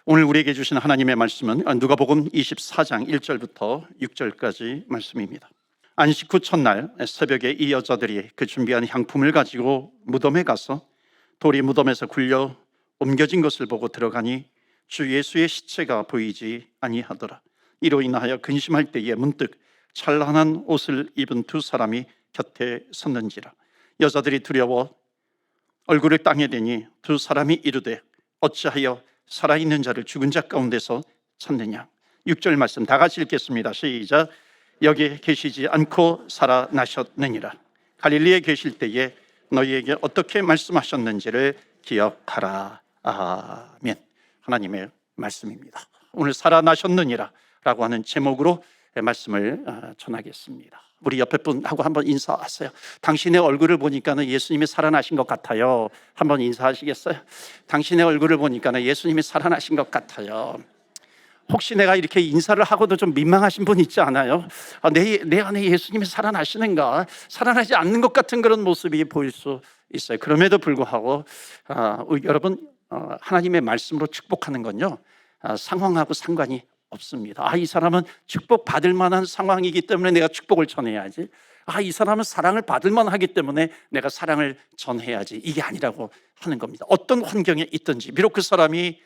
오늘 우리에게 주신 하나님의 말씀은 누가복음 24장 1절부터 6절까지 말씀입니다. 안식 후 첫날 새벽에 이 여자들이 그 준비한 향품을 가지고 무덤에 가서 돌이 무덤에서 굴려 옮겨진 것을 보고 들어가니 주 예수의 시체가 보이지 아니하더라. 이로 인하여 근심할 때에 문득 찬란한 옷을 입은 두 사람이 곁에 섰는지라. 여자들이 두려워 얼굴을 땅에 대니 두 사람이 이르되 어찌하여 살아있는 자를 죽은 자 가운데서 찾느냐. 6절 말씀 다 같이 읽겠습니다. 시작. 여기 계시지 않고 살아나셨느니라. 갈릴리에 계실 때에 너희에게 어떻게 말씀하셨는지를 기억하라. 아멘. 하나님의 말씀입니다. 오늘 살아나셨느니라 라고 하는 제목으로 말씀을 전하겠습니다. 우리 옆에 분하고 한번 인사하세요. 당신의 얼굴을 보니까 예수님이 살아나신 것 같아요. 한번 인사하시겠어요? 당신의 얼굴을 보니까 예수님이 살아나신 것 같아요. 혹시 내가 이렇게 인사를 하고도 좀 민망하신 분 있지 않아요? 내 안에 예수님이 살아나시는가? 살아나지 않는 것 같은 그런 모습이 보일 수 있어요. 그럼에도 불구하고 여러분, 하나님의 말씀으로 축복하는 건요, 상황하고 상관이 없습니다. 이 사람은 축복 받을 만한 상황이기 때문에 내가 축복을 전해야지. 이 사람은 사랑을 받을 만하기 때문에 내가 사랑을 전해야지. 이게 아니라고 하는 겁니다. 어떤 환경에 있든지, 비록 그 사람이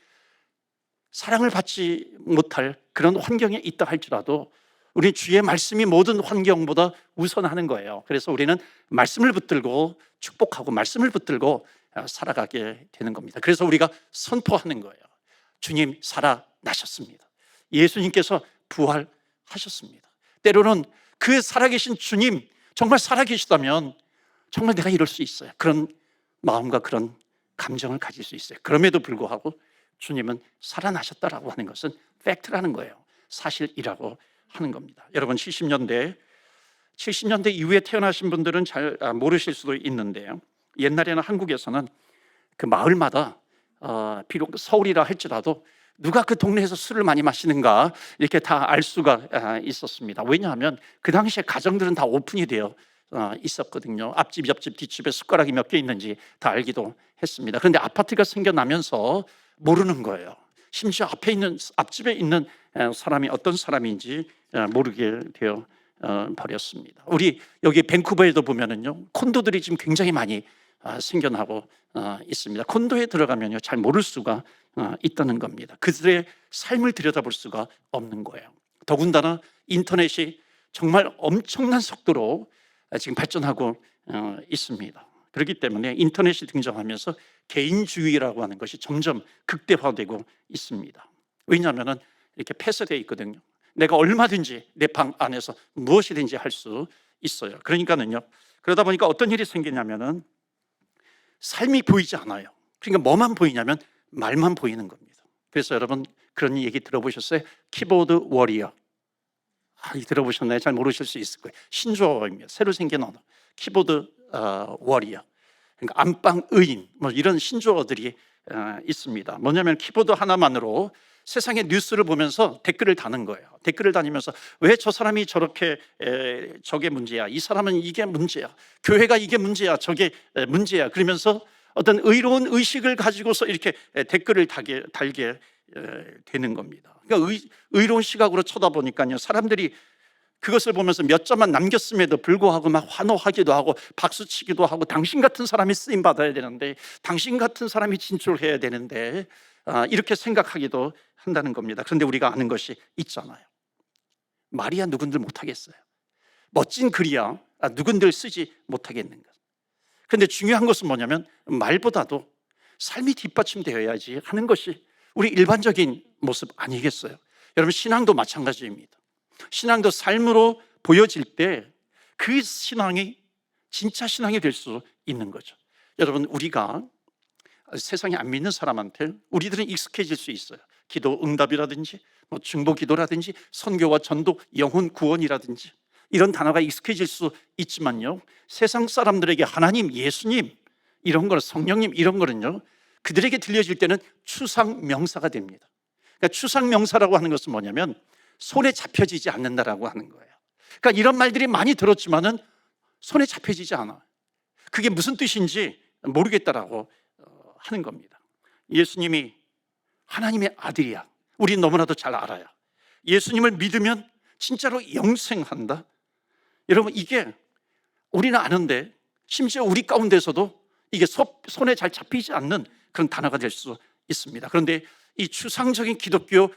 사랑을 받지 못할 그런 환경에 있다 할지라도 우리 주의 말씀이 모든 환경보다 우선하는 거예요. 그래서 우리는 말씀을 붙들고 축복하고 말씀을 붙들고 살아가게 되는 겁니다. 그래서 우리가 선포하는 거예요. 주님 살아나셨습니다. 예수님께서 부활하셨습니다. 때로는 그 살아계신 주님 정말 살아계시다면 정말 내가 이럴 수 있어요. 그런 마음과 그런 감정을 가질 수 있어요. 그럼에도 불구하고 주님은 살아나셨다라고 하는 것은 팩트라는 거예요. 사실이라고 하는 겁니다. 여러분, 70년대 이후에 태어나신 분들은 잘 모르실 수도 있는데요, 옛날에는 한국에서는 그 마을마다 비록 서울이라 할지라도 누가 그 동네에서 술을 많이 마시는가 이렇게 다 알 수가 있었습니다. 왜냐하면 그 당시에 가정들은 다 오픈이 되어 있었거든요. 앞집, 옆집, 뒷집에 숟가락이 몇 개 있는지 다 알기도 했습니다. 그런데 아파트가 생겨나면서 모르는 거예요. 심지어 앞집에 있는 사람이 어떤 사람인지 모르게 되어 버렸습니다. 우리 여기 밴쿠버에도 보면은요, 콘도들이 지금 굉장히 많이 생겨나고 있습니다. 콘도에 들어가면요, 잘 모를 수가 있다는 겁니다. 그들의 삶을 들여다볼 수가 없는 거예요. 더군다나 인터넷이 정말 엄청난 속도로 지금 발전하고 있습니다. 그렇기 때문에 인터넷이 등장하면서 개인주의라고 하는 것이 점점 극대화되고 있습니다. 왜냐하면 이렇게 폐쇄되어 있거든요. 내가 얼마든지 내 방 안에서 무엇이든지 할 수 있어요. 그러다 보니까 어떤 일이 생기냐면은 삶이 보이지 않아요. 그러니까 뭐만 보이냐면 말만 보이는 겁니다. 그래서 여러분, 그런 얘기 들어보셨어요? 키보드 워리어. 들어보셨나요? 잘 모르실 수 있을 거예요. 신조어입니다. 새로 생긴 언어. 키보드 워리어. 그러니까 안방 의인, 이런 신조어들이 있습니다. 뭐냐면 키보드 하나만으로 세상의 뉴스를 보면서 댓글을 다는 거예요. 댓글을 다니면서 왜 저 사람이 저렇게 저게 문제야, 이 사람은 이게 문제야, 교회가 이게 문제야, 저게 문제야, 그러면서 어떤 의로운 의식을 가지고서 이렇게 댓글을 달게 되는 겁니다. 그러니까 의로운 시각으로 쳐다보니까요, 사람들이 그것을 보면서 몇 점만 남겼음에도 불구하고 막 환호하기도 하고 박수치기도 하고, 당신 같은 사람이 쓰임 받아야 되는데, 당신 같은 사람이 진출해야 되는데, 이렇게 생각하기도 한다는 겁니다. 그런데 우리가 아는 것이 있잖아요. 말이야 누군들 못하겠어요. 멋진 글이야 누군들 쓰지 못하겠는가. 그런데 중요한 것은 뭐냐면 말보다도 삶이 뒷받침되어야지 하는 것이 우리 일반적인 모습 아니겠어요? 여러분, 신앙도 마찬가지입니다. 신앙도 삶으로 보여질 때 그 신앙이 진짜 신앙이 될 수 있는 거죠. 여러분, 우리가 세상에 안 믿는 사람한테 우리들은 익숙해질 수 있어요. 기도 응답이라든지 중보 기도라든지 선교와 전도, 영혼 구원이라든지 이런 단어가 익숙해질 수 있지만요, 세상 사람들에게 하나님, 예수님 이런 거, 성령님 이런 거는요, 그들에게 들려질 때는 추상 명사가 됩니다. 그러니까 추상 명사라고 하는 것은 뭐냐면 손에 잡혀지지 않는다라고 하는 거예요. 그러니까 이런 말들이 많이 들었지만은 손에 잡혀지지 않아. 그게 무슨 뜻인지 모르겠다라고 하는 겁니다. 예수님이 하나님의 아들이야. 우리 너무나도 잘 알아요. 예수님을 믿으면 진짜로 영생한다. 여러분, 이게 우리는 아는데 심지어 우리 가운데서도 이게 손에 잘 잡히지 않는 그런 단어가 될 수 있습니다. 그런데 이 추상적인 기독교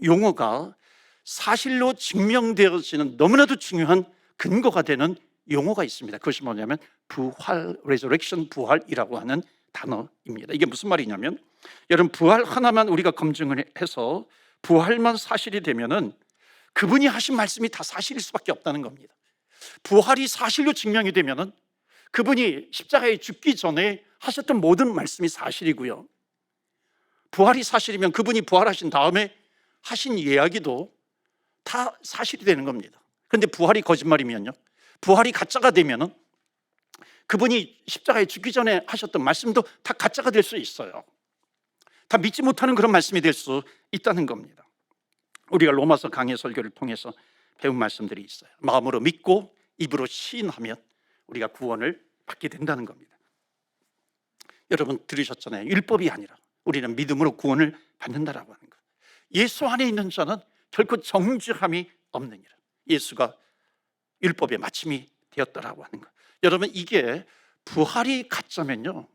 용어가 사실로 증명되어지는 너무나도 중요한 근거가 되는 용어가 있습니다. 그것이 뭐냐면 부활, resurrection, 부활이라고 하는 단어입니다. 이게 무슨 말이냐면, 여러분, 부활 하나만 우리가 검증을 해서 부활만 사실이 되면은 그분이 하신 말씀이 다 사실일 수밖에 없다는 겁니다. 부활이 사실로 증명이 되면은 그분이 십자가에 죽기 전에 하셨던 모든 말씀이 사실이고요, 부활이 사실이면 그분이 부활하신 다음에 하신 이야기도 다 사실이 되는 겁니다. 그런데 부활이 거짓말이면요, 부활이 가짜가 되면은 그분이 십자가에 죽기 전에 하셨던 말씀도 다 가짜가 될 수 있어요. 다 믿지 못하는 그런 말씀이 될 수 있다는 겁니다. 우리가 로마서 강해 설교를 통해서 배운 말씀들이 있어요. 마음으로 믿고 입으로 시인하면 우리가 구원을 받게 된다는 겁니다. 여러분 들으셨잖아요. 율법이 아니라 우리는 믿음으로 구원을 받는다라고 하는 것. 예수 안에 있는 자는 결코 정죄함이 없느니라. 예수가 율법의 마침이 되었다라고 하는 것. 여러분, 이게 부활이 가짜면요,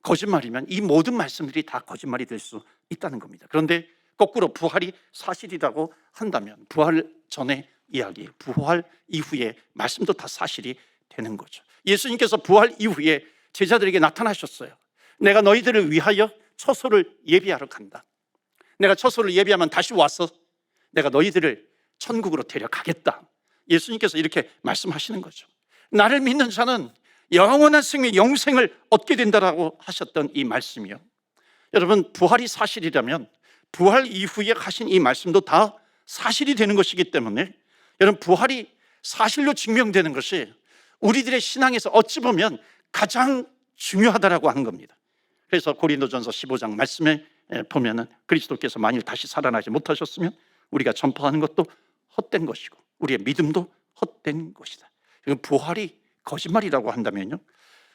거짓말이면 이 모든 말씀들이 다 거짓말이 될 수 있다는 겁니다. 그런데 거꾸로 부활이 사실이라고 한다면 부활 전의 이야기, 부활 이후의 말씀도 다 사실이 되는 거죠. 예수님께서 부활 이후에 제자들에게 나타나셨어요. 내가 너희들을 위하여 처소를 예비하러 간다. 내가 처소를 예비하면 다시 와서 내가 너희들을 천국으로 데려가겠다. 예수님께서 이렇게 말씀하시는 거죠. 나를 믿는 자는 영원한 생명, 영생을 얻게 된다라고 하셨던 이 말씀이요, 여러분, 부활이 사실이라면 부활 이후에 하신 이 말씀도 다 사실이 되는 것이기 때문에, 여러분, 부활이 사실로 증명되는 것이 우리들의 신앙에서 어찌 보면 가장 중요하다라고 하는 겁니다. 그래서 고린도전서 15장 말씀에 보면은 그리스도께서 만일 다시 살아나지 못하셨으면 우리가 전파하는 것도 헛된 것이고 우리의 믿음도 헛된 것이다. 부활이 거짓말이라고 한다면요,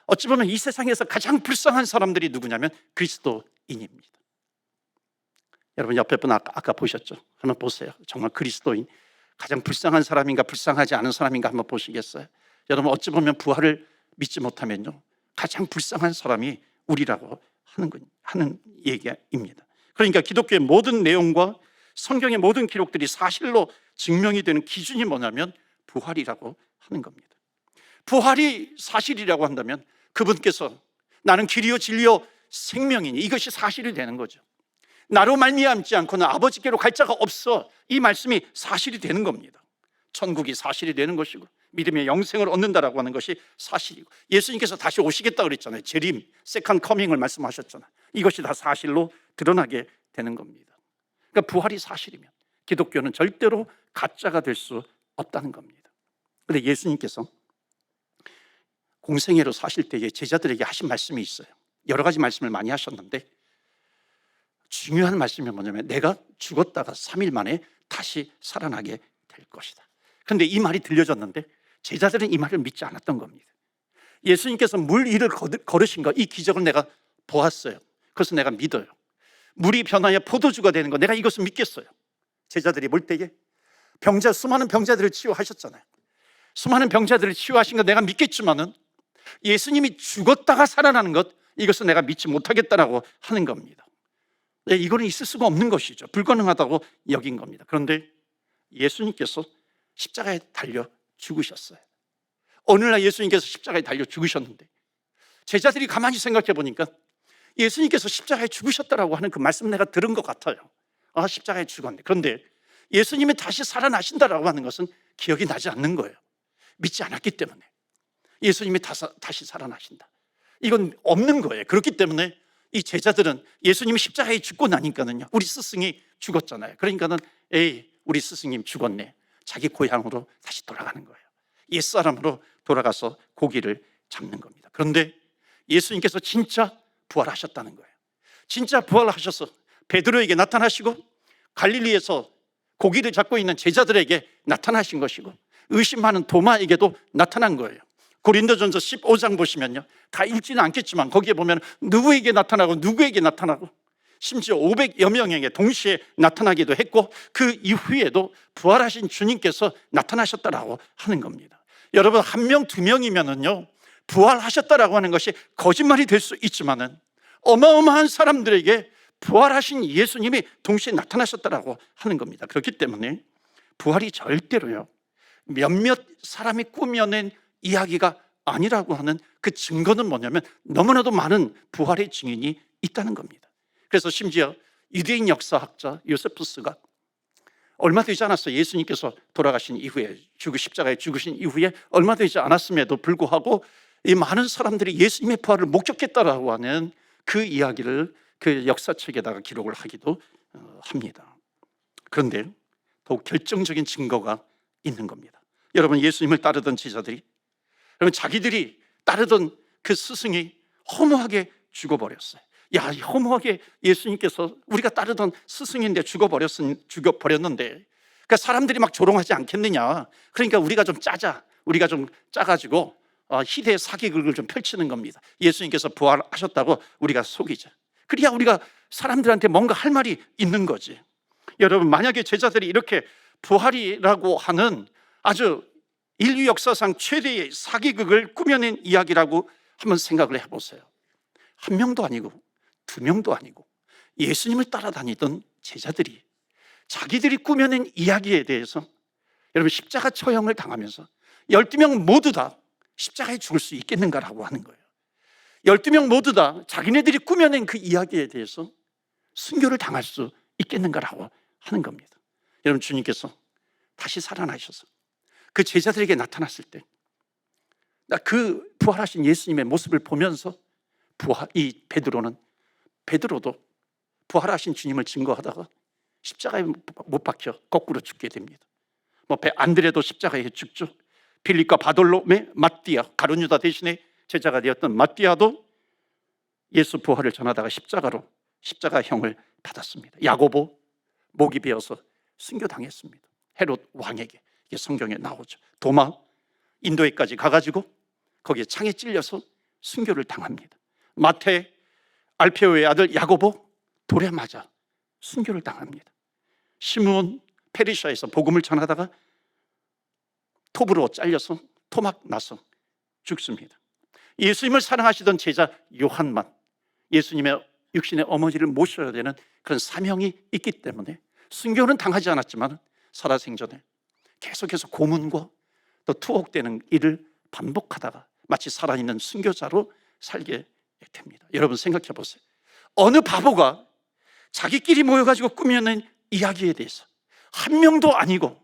어찌 보면 이 세상에서 가장 불쌍한 사람들이 누구냐면 그리스도인입니다. 여러분 옆에 분 아까 보셨죠? 한번 보세요. 정말 그리스도인 가장 불쌍한 사람인가 불쌍하지 않은 사람인가 한번 보시겠어요? 여러분 어찌 보면 부활을 믿지 못하면요, 가장 불쌍한 사람이 우리라고 하는 얘기입니다. 그러니까 기독교의 모든 내용과 성경의 모든 기록들이 사실로 증명이 되는 기준이 뭐냐면 부활이라고 하는 겁니다. 부활이 사실이라고 한다면 그분께서 나는 길이요 진리요 생명이니, 이것이 사실이 되는 거죠. 나로 말미암지 않고는 아버지께로 갈 자가 없어, 이 말씀이 사실이 되는 겁니다. 천국이 사실이 되는 것이고 믿음의 영생을 얻는다라고 하는 것이 사실이고, 예수님께서 다시 오시겠다 그랬잖아요. 재림, 세컨 커밍을 말씀하셨잖아요. 이것이 다 사실로 드러나게 되는 겁니다. 그러니까 부활이 사실이면 기독교는 절대로 가짜가 될 수 없다는 겁니다. 그런데 예수님께서 공생애로 사실 때에 제자들에게 하신 말씀이 있어요. 여러 가지 말씀을 많이 하셨는데 중요한 말씀이 뭐냐면 내가 죽었다가 3일 만에 다시 살아나게 될 것이다. 그런데 이 말이 들려졌는데 제자들은 이 말을 믿지 않았던 겁니다. 예수님께서 물 위를 걸으신 거, 이 기적을 내가 보았어요. 그래서 내가 믿어요. 물이 변하여 포도주가 되는 거, 내가 이것을 믿겠어요. 제자들이 볼 때에 수많은 병자들을 치유하셨잖아요. 수많은 병자들을 치유하신 거 내가 믿겠지만은 예수님이 죽었다가 살아나는 것, 이것은 내가 믿지 못하겠다라고 하는 겁니다. 이거는 있을 수가 없는 것이죠. 불가능하다고 여긴 겁니다. 그런데 예수님께서 십자가에 달려 죽으셨어요. 어느 날 예수님께서 십자가에 달려 죽으셨는데 제자들이 가만히 생각해 보니까 예수님께서 십자가에 죽으셨다라고 하는 그 말씀 내가 들은 것 같아요. 아, 십자가에 죽었네. 그런데 예수님이 다시 살아나신다라고 하는 것은 기억이 나지 않는 거예요. 믿지 않았기 때문에. 예수님이 다시 살아나신다, 이건 없는 거예요. 그렇기 때문에 이 제자들은 예수님이 십자가에 죽고 나니까는요, 우리 스승이 죽었잖아요. 그러니까는 우리 스승님 죽었네. 자기 고향으로 다시 돌아가는 거예요. 옛사람으로 돌아가서 고기를 잡는 겁니다. 그런데 예수님께서 진짜 부활하셨다는 거예요. 진짜 부활하셔서 베드로에게 나타나시고 갈릴리에서 고기를 잡고 있는 제자들에게 나타나신 것이고 의심하는 도마에게도 나타난 거예요. 고린도전서 15장 보시면요, 다 읽지는 않겠지만 거기에 보면 누구에게 나타나고 누구에게 나타나고 심지어 500여 명에게 동시에 나타나기도 했고 그 이후에도 부활하신 주님께서 나타나셨다라고 하는 겁니다. 여러분, 한 명, 두 명이면은요 부활하셨다라고 하는 것이 거짓말이 될 수 있지만은 어마어마한 사람들에게 부활하신 예수님이 동시에 나타나셨다라고 하는 겁니다. 그렇기 때문에 부활이 절대로요 몇몇 사람이 꾸며낸 이야기가 아니라고 하는 그 증거는 뭐냐면 너무나도 많은 부활의 증인이 있다는 겁니다. 그래서 심지어 유대인 역사학자 요세푸스가 얼마 되지 않았어요. 예수님께서 돌아가신 이후에, 십자가에 죽으신 이후에 얼마 되지 않았음에도 불구하고 이 많은 사람들이 예수님의 부활을 목격했다라고 하는 그 이야기를 그 역사책에다가 기록을 하기도 합니다. 그런데 더욱 결정적인 증거가 있는 겁니다. 여러분, 예수님을 따르던 제자들이, 여러분, 자기들이 따르던 그 스승이 허무하게 죽어버렸어요. 야, 허무하게 예수님께서 우리가 따르던 스승인데 죽어버렸는데, 그러니까 사람들이 막 조롱하지 않겠느냐. 그러니까 우리가 좀 짜자. 우리가 좀 짜가지고 희대의 사기극을 좀 펼치는 겁니다. 예수님께서 부활하셨다고 우리가 속이자. 그래야 우리가 사람들한테 뭔가 할 말이 있는 거지. 여러분, 만약에 제자들이 이렇게 부활이라고 하는 아주 인류 역사상 최대의 사기극을 꾸며낸 이야기라고 한번 생각을 해보세요. 한 명도 아니고 두 명도 아니고 예수님을 따라다니던 제자들이 자기들이 꾸며낸 이야기에 대해서 여러분 십자가 처형을 당하면서 12명 모두 다 십자가에 죽을 수 있겠는가라고 하는 거예요. 12명 모두 다 자기네들이 꾸며낸 그 이야기에 대해서 순교를 당할 수 있겠는가라고 하는 겁니다. 여러분, 주님께서 다시 살아나셔서 그 제자들에게 나타났을 때 그 부활하신 예수님의 모습을 보면서 이 베드로도 부활하신 주님을 증거하다가 십자가에 못 박혀 거꾸로 죽게 됩니다. 안드레도 십자가에 죽죠. 빌립과 바돌로메, 마띠아, 가룟 유다 대신에 제자가 되었던 마띠아도 예수 부활을 전하다가 십자가형을 받았습니다. 야고보 목이 베어서 순교당했습니다. 헤롯 왕에게, 이게 성경에 나오죠. 도마 인도에까지 가가지고 거기에 창에 찔려서 순교를 당합니다. 마태 알페오의 아들 야고보 돌에 맞아 순교를 당합니다. 시므온 페르시아에서 복음을 전하다가 톱으로 잘려서 토막 나서 죽습니다. 예수님을 사랑하시던 제자 요한만 예수님의 육신의 어머니를 모셔야 되는 그런 사명이 있기 때문에 순교는 당하지 않았지만 살아생전에 계속해서 고문과 또 투옥되는 일을 반복하다가 마치 살아있는 순교자로 살게 됩니다. 여러분, 생각해 보세요. 어느 바보가 자기끼리 모여가지고 꾸며낸 이야기에 대해서 한 명도 아니고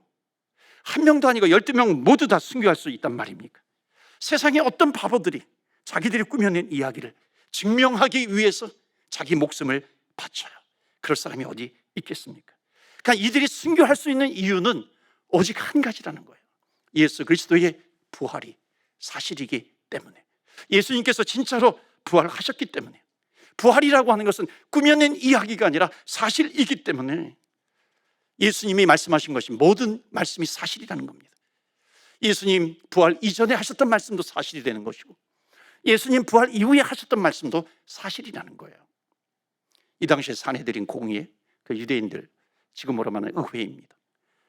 12명 모두 다 순교할 수 있단 말입니까? 세상에 어떤 바보들이 자기들이 꾸며낸 이야기를 증명하기 위해서 자기 목숨을 바쳐요. 그럴 사람이 어디 있겠습니까? 그러니까 이들이 순교할 수 있는 이유는 오직 한 가지라는 거예요. 예수 그리스도의 부활이 사실이기 때문에, 예수님께서 진짜로 부활하셨기 때문에, 부활이라고 하는 것은 꾸며낸 이야기가 아니라 사실이기 때문에 예수님이 말씀하신 것이 모든 말씀이 사실이라는 겁니다. 예수님 부활 이전에 하셨던 말씀도 사실이 되는 것이고 예수님 부활 이후에 하셨던 말씀도 사실이라는 거예요. 이 당시에 산헤드린 공의회, 그 유대인들 지금으로 말하는 의회입니다.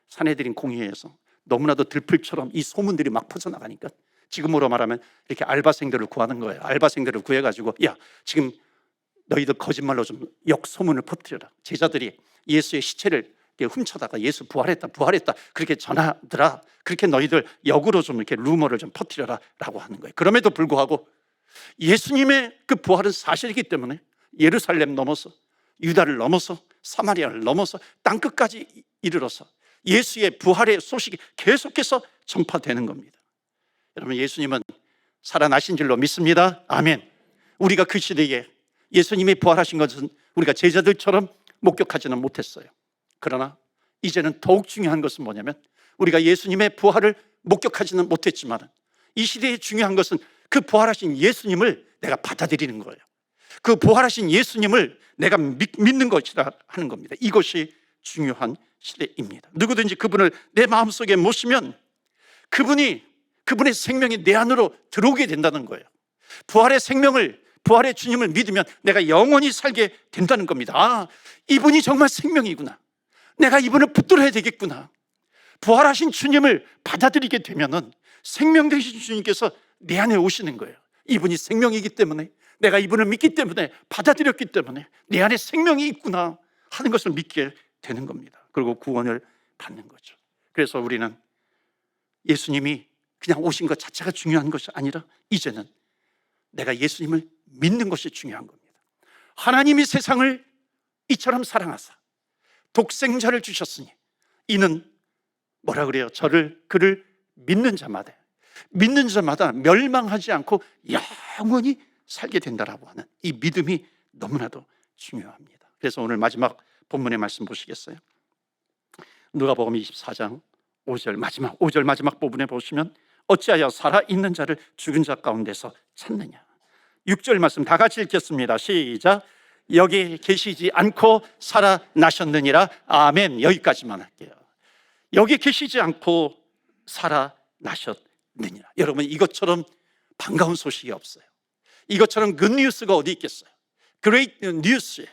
산헤드린 공의회에서 너무나도 들풀처럼 이 소문들이 막 퍼져나가니까 지금으로 말하면 이렇게 알바생들을 구하는 거예요. 알바생들을 구해가지고, 야, 지금 너희들 거짓말로 좀 역소문을 퍼뜨려라. 제자들이 예수의 시체를 훔쳐다가 예수 부활했다 그렇게 전하더라. 그렇게 너희들 역으로 좀 이렇게 루머를 좀 퍼뜨려라 라고 하는 거예요. 그럼에도 불구하고 예수님의 그 부활은 사실이기 때문에 예루살렘 넘어서 유다를 넘어서 사마리아를 넘어서 땅끝까지 이르러서 예수의 부활의 소식이 계속해서 전파되는 겁니다. 여러분, 예수님은 살아나신 줄로 믿습니다. 아멘. 우리가 그 시대에 예수님이 부활하신 것은 우리가 제자들처럼 목격하지는 못했어요. 그러나 이제는 더욱 중요한 것은 뭐냐면 우리가 예수님의 부활을 목격하지는 못했지만 이 시대에 중요한 것은 그 부활하신 예수님을 내가 받아들이는 거예요. 그 부활하신 예수님을 내가 믿는 것이라 하는 겁니다. 이것이 중요한 시대입니다. 누구든지 그분을 내 마음속에 모시면 그분의 생명이 내 안으로 들어오게 된다는 거예요. 부활의 생명을 부활의 주님을 믿으면 내가 영원히 살게 된다는 겁니다. 아, 이분이 정말 생명이구나. 내가 이분을 붙들어야 되겠구나. 부활하신 주님을 받아들이게 되면은 생명 되신 주님께서 내 안에 오시는 거예요. 이분이 생명이기 때문에, 내가 이분을 믿기 때문에, 받아들였기 때문에 내 안에 생명이 있구나 하는 것을 믿게 되는 겁니다. 그리고 구원을 받는 거죠. 그래서 우리는 예수님이 그냥 오신 것 자체가 중요한 것이 아니라 이제는 내가 예수님을 믿는 것이 중요한 겁니다. 하나님이 세상을 이처럼 사랑하사 독생자를 주셨으니 이는 뭐라 그래요? 그를 믿는 자마다 멸망하지 않고 영원히 살게 된다라고 하는 이 믿음이 너무나도 중요합니다. 그래서 오늘 마지막 본문의 말씀 보시겠어요? 누가복음 24장 5절 마지막 부분에 보시면 어찌하여 살아있는 자를 죽은 자 가운데서 찾느냐. 6절 말씀 다 같이 읽겠습니다. 시작. 여기 계시지 않고 살아나셨느니라. 아멘. 여기까지만 할게요. 여기 계시지 않고 살아나셨느니라. 여러분, 이것처럼 반가운 소식이 없어요. 이것처럼 굿뉴스가 어디 있겠어요? 그레이트 뉴스예요.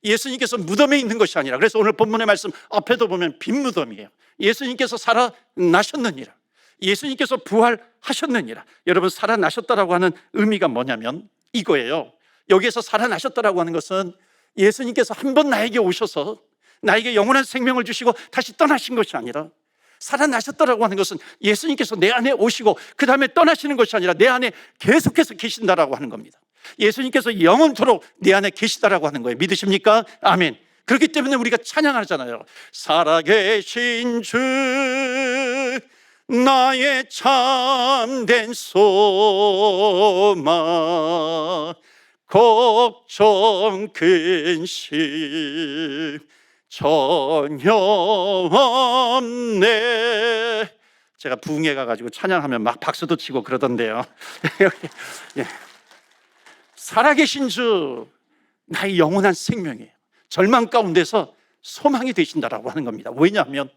예수님께서 무덤에 있는 것이 아니라, 그래서 오늘 본문의 말씀 앞에도 보면 빈 무덤이에요. 예수님께서 살아나셨느니라. 예수님께서 부활하셨느니라. 여러분, 살아나셨다라고 하는 의미가 뭐냐면 이거예요. 여기에서 살아나셨다라고 하는 것은 예수님께서 한 번 나에게 오셔서 나에게 영원한 생명을 주시고 다시 떠나신 것이 아니라, 살아나셨다라고 하는 것은 예수님께서 내 안에 오시고 그 다음에 떠나시는 것이 아니라 내 안에 계속해서 계신다라고 하는 겁니다. 예수님께서 영원토록 내 안에 계시다라고 하는 거예요. 믿으십니까? 아멘. 그렇기 때문에 우리가 찬양하잖아요. 살아계신 주 나의 참된 소망 걱정 근심 전혀 없네. 제가 부흥회 가가지고 찬양하면 막 박수도 치고 그러던데요. 예. 살아계신 주 나의 영원한 생명이에요. 절망 가운데서 소망이 되신다라고 하는 겁니다. 왜냐하면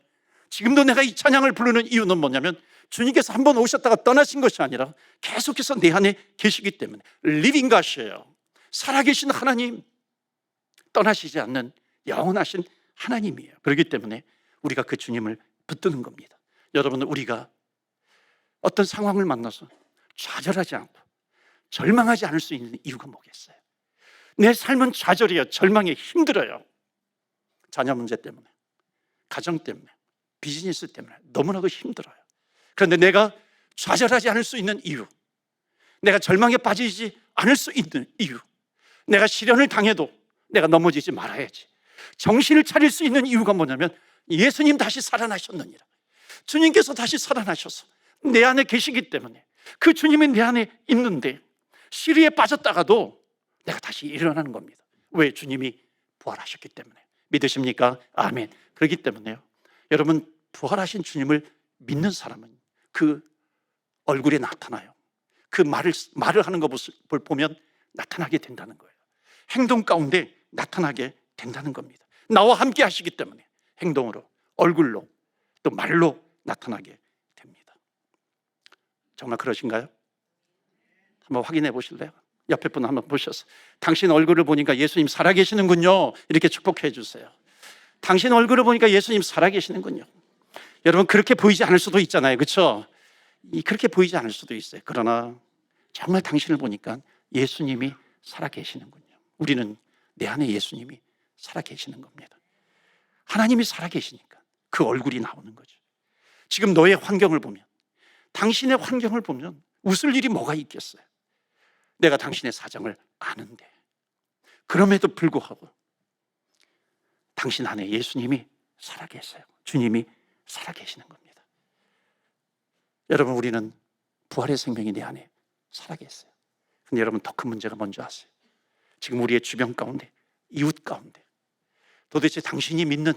지금도 내가 이 찬양을 부르는 이유는 뭐냐면 주님께서 한번 오셨다가 떠나신 것이 아니라 계속해서 내 안에 계시기 때문에 리빙 갓이에요. 살아계신 하나님, 떠나시지 않는 영원하신 하나님이에요. 그렇기 때문에 우리가 그 주님을 붙드는 겁니다. 여러분, 우리가 어떤 상황을 만나서 좌절하지 않고 절망하지 않을 수 있는 이유가 뭐겠어요? 내 삶은 좌절이에요. 절망에 힘들어요. 자녀 문제 때문에, 가정 때문에, 비즈니스 때문에 너무나도 힘들어요. 그런데 내가 좌절하지 않을 수 있는 이유, 내가 절망에 빠지지 않을 수 있는 이유, 내가 시련을 당해도 내가 넘어지지 말아야지, 정신을 차릴 수 있는 이유가 뭐냐면 예수님 다시 살아나셨느니라. 주님께서 다시 살아나셔서 내 안에 계시기 때문에, 그 주님이 내 안에 있는데 시리에 빠졌다가도 내가 다시 일어나는 겁니다. 왜? 주님이 부활하셨기 때문에. 믿으십니까? 아멘. 그렇기 때문에요, 여러분, 부활하신 주님을 믿는 사람은 그 얼굴에 나타나요. 그 말을 하는 것을 보면 나타나게 된다는 거예요. 행동 가운데 나타나게 된다는 겁니다. 나와 함께 하시기 때문에 행동으로, 얼굴로, 또 말로 나타나게 됩니다. 정말 그러신가요? 한번 확인해 보실래요? 옆에 분 한번 보셔서 당신 얼굴을 보니까 예수님 살아계시는군요, 이렇게 축복해 주세요. 당신 얼굴을 보니까 예수님 살아계시는군요. 여러분, 그렇게 보이지 않을 수도 있잖아요, 그렇죠? 그렇게 보이지 않을 수도 있어요. 그러나 정말 당신을 보니까 예수님이 살아계시는군요. 우리는 내 안에 예수님이 살아계시는 겁니다. 하나님이 살아계시니까 그 얼굴이 나오는 거죠. 지금 너의 환경을 보면, 당신의 환경을 보면 웃을 일이 뭐가 있겠어요? 내가 당신의 사정을 아는데, 그럼에도 불구하고 당신 안에 예수님이 살아계세요. 주님이 살아계시는 겁니다. 여러분, 우리는 부활의 생명이 내 안에 살아계세요. 근데 여러분, 더 큰 문제가 뭔지 아세요? 지금 우리의 주변 가운데, 이웃 가운데 도대체 당신이 믿는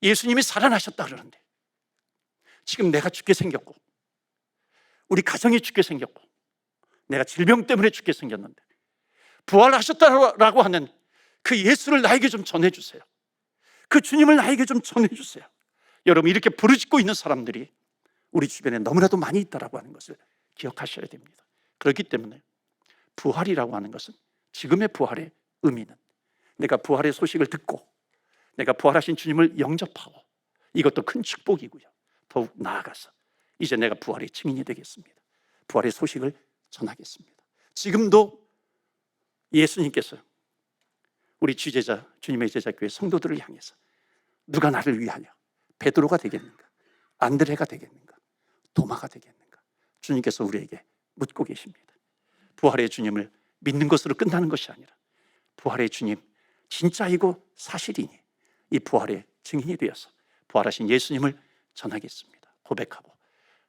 예수님이 살아나셨다 그러는데 지금 내가 죽게 생겼고, 우리 가정이 죽게 생겼고, 내가 질병 때문에 죽게 생겼는데 부활하셨다라고 하는 그 예수를 나에게 좀 전해주세요. 그 주님을 나에게 좀 전해주세요. 여러분, 이렇게 부르짖고 있는 사람들이 우리 주변에 너무나도 많이 있다라고 하는 것을 기억하셔야 됩니다. 그렇기 때문에 부활이라고 하는 것은, 지금의 부활의 의미는 내가 부활의 소식을 듣고 내가 부활하신 주님을 영접하고, 이것도 큰 축복이고요. 더욱 나아가서 이제 내가 부활의 증인이 되겠습니다. 부활의 소식을 전하겠습니다. 지금도 예수님께서 우리 주제자, 주님의 제자교회 성도들을 향해서 누가 나를 위하여 베드로가 되겠는가, 안드레가 되겠는가, 도마가 되겠는가, 주님께서 우리에게 묻고 계십니다. 부활의 주님을 믿는 것으로 끝나는 것이 아니라 부활의 주님 진짜이고 사실이니 이 부활의 증인이 되어서 부활하신 예수님을 전하겠습니다. 고백하고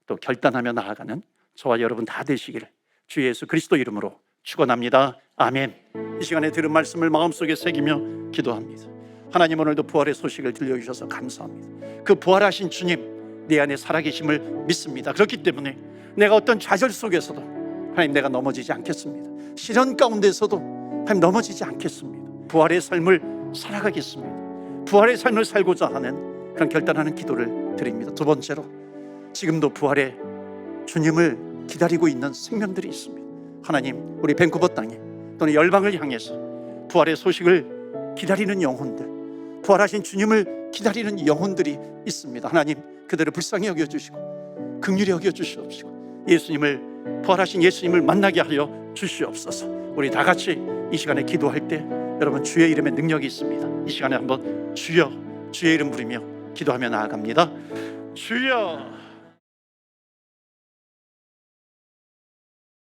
또 결단하며 나아가는 저와 여러분 다 되시기를 주 예수 그리스도 이름으로 축원합니다. 아멘. 이 시간에 들은 말씀을 마음속에 새기며 기도합니다. 하나님, 오늘도 부활의 소식을 들려주셔서 감사합니다. 그 부활하신 주님 내 안에 살아계심을 믿습니다. 그렇기 때문에 내가 어떤 좌절 속에서도 하나님 내가 넘어지지 않겠습니다. 시련 가운데서도 하나님 넘어지지 않겠습니다. 부활의 삶을 살아가겠습니다. 부활의 삶을 살고자 하는 그런 결단하는 기도를 드립니다. 두 번째로, 지금도 부활의 주님을 기다리고 있는 생명들이 있습니다. 하나님, 우리 밴쿠버 땅에 또는 열방을 향해서 부활의 소식을 기다리는 영혼들, 부활하신 주님을 기다리는 영혼들이 있습니다. 하나님, 그들을 불쌍히 여겨주시고 긍휼히 여겨주시옵시고 예수님을, 부활하신 예수님을 만나게 하여 주시옵소서. 우리 다 같이 이 시간에 기도할 때 여러분 주의 이름에 능력이 있습니다. 이 시간에 한번 주여, 주의 이름 부르며 기도하며 나아갑니다. 주여.